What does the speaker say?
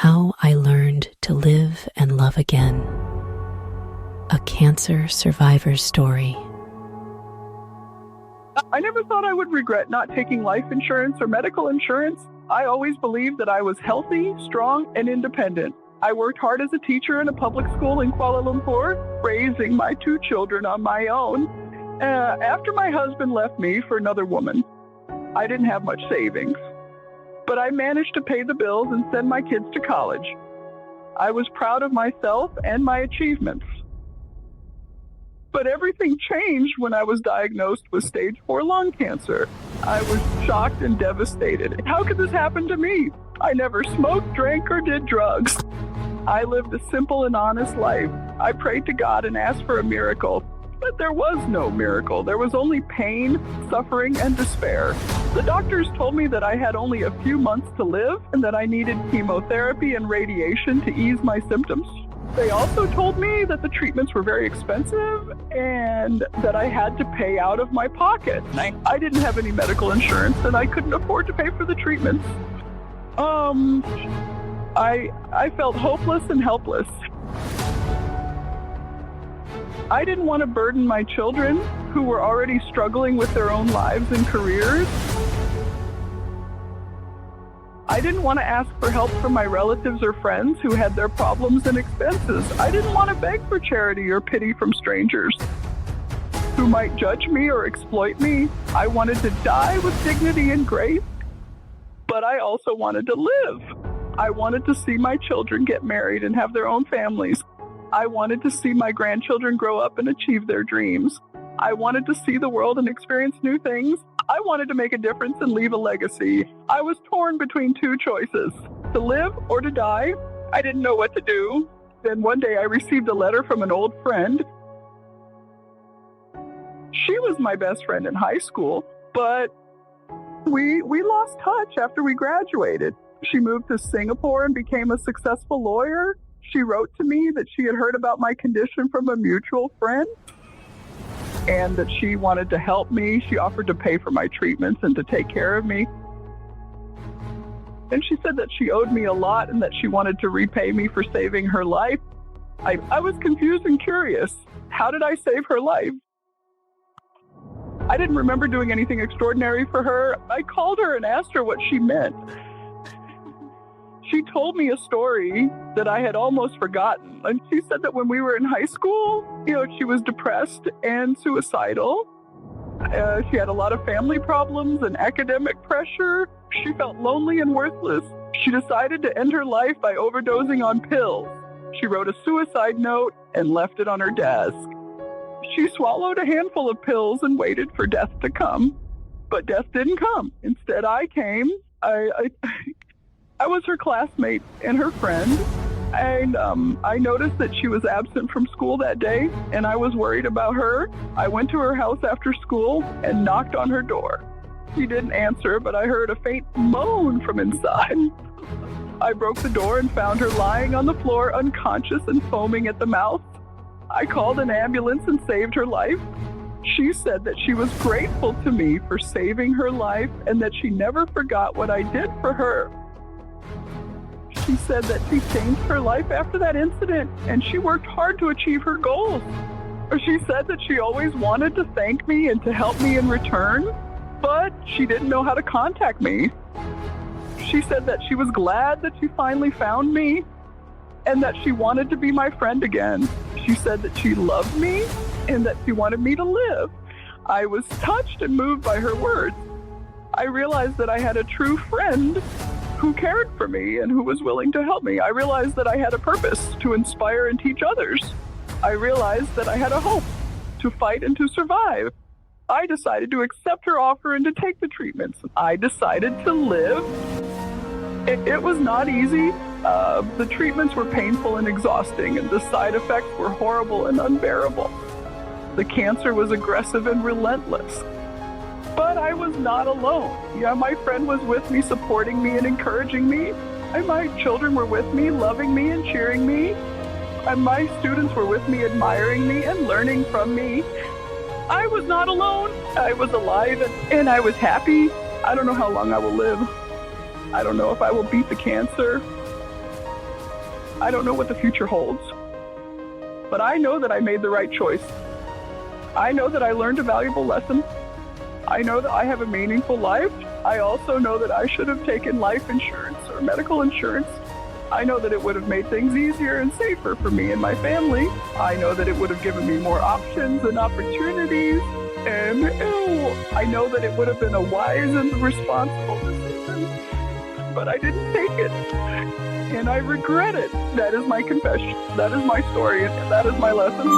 How I Learned to Live and Love Again. A Cancer Survivor's Story. I never thought I would regret not taking life insurance or medical insurance. I always believed that I was healthy, strong, and independent. I worked hard as a teacher in a public school in Kuala Lumpur, raising my 2 children on my own. After my husband left me for another woman, I didn't have much savings, but I managed to pay the bills and send my kids to college. I was proud of myself and my achievements. But everything changed when I was diagnosed with stage 4 lung cancer. I was shocked and devastated. How could this happen to me? I never smoked, drank, or did drugs. I lived a simple and honest life. I prayed to God and asked for a miracle. But there was no miracle. There was only pain, suffering, and despair. The doctors told me that I had only a few months to live and that I needed chemotherapy and radiation to ease my symptoms. They also told me that the treatments were very expensive and that I had to pay out of my pocket. I didn't have any medical insurance and I couldn't afford to pay for the treatments. I felt hopeless and helpless. I didn't want to burden my children, who were already struggling with their own lives and careers. I didn't want to ask for help from my relatives or friends who had their problems and expenses. I didn't want to beg for charity or pity from strangers who might judge me or exploit me. I wanted to die with dignity and grace, but I also wanted to live. I wanted to see my children get married and have their own families. I wanted to see my grandchildren grow up and achieve their dreams. I wanted to see the world and experience new things. I wanted to make a difference and leave a legacy. I was torn between 2 choices, to live or to die. I didn't know what to do. Then one day I received a letter from an old friend. She was my best friend in high school, but we lost touch after we graduated. She moved to Singapore and became a successful lawyer. She wrote to me that she had heard about my condition from a mutual friend and that she wanted to help me. She offered to pay for my treatments and to take care of me. And she said that she owed me a lot and that she wanted to repay me for saving her life. I was confused and curious. How did I save her life? I didn't remember doing anything extraordinary for her. I called her and asked her what she meant. She told me a story that I had almost forgotten. And she said that when we were in high school, she was depressed and suicidal. She had a lot of family problems and academic pressure. She felt lonely and worthless. She decided to end her life by overdosing on pills. She wrote a suicide note and left it on her desk. She swallowed a handful of pills and waited for death to come. But death didn't come. Instead, I came. I was her classmate and her friend, and I noticed that she was absent from school that day, and I was worried about her. I went to her house after school and knocked on her door. She didn't answer, but I heard a faint moan from inside. I broke the door and found her lying on the floor, unconscious and foaming at the mouth. I called an ambulance and saved her life. She said that she was grateful to me for saving her life and that she never forgot what I did for her. She said that she changed her life after that incident and she worked hard to achieve her goals. She said that she always wanted to thank me and to help me in return, but she didn't know how to contact me. She said that she was glad that she finally found me and that she wanted to be my friend again. She said that she loved me and that she wanted me to live. I was touched and moved by her words. I realized that I had a true friend who cared for me and who was willing to help me. I realized that I had a purpose to inspire and teach others. I realized that I had a hope to fight and to survive. I decided to accept her offer and to take the treatments. I decided to live. It was not easy. The treatments were painful and exhausting, and the side effects were horrible and unbearable. The cancer was aggressive and relentless. But I was not alone. Yeah, my friend was with me, supporting me and encouraging me. And my children were with me, loving me and cheering me. And my students were with me, admiring me and learning from me. I was not alone. I was alive and I was happy. I don't know how long I will live. I don't know if I will beat the cancer. I don't know what the future holds, but I know that I made the right choice. I know that I learned a valuable lesson. I know that I have a meaningful life. I also know that I should have taken life insurance or medical insurance. I know that it would have made things easier and safer for me and my family. I know that it would have given me more options and opportunities. And I know that it would have been a wise and responsible decision. But I didn't take it. And I regret it. That is my confession. That is my story. And that is my lesson.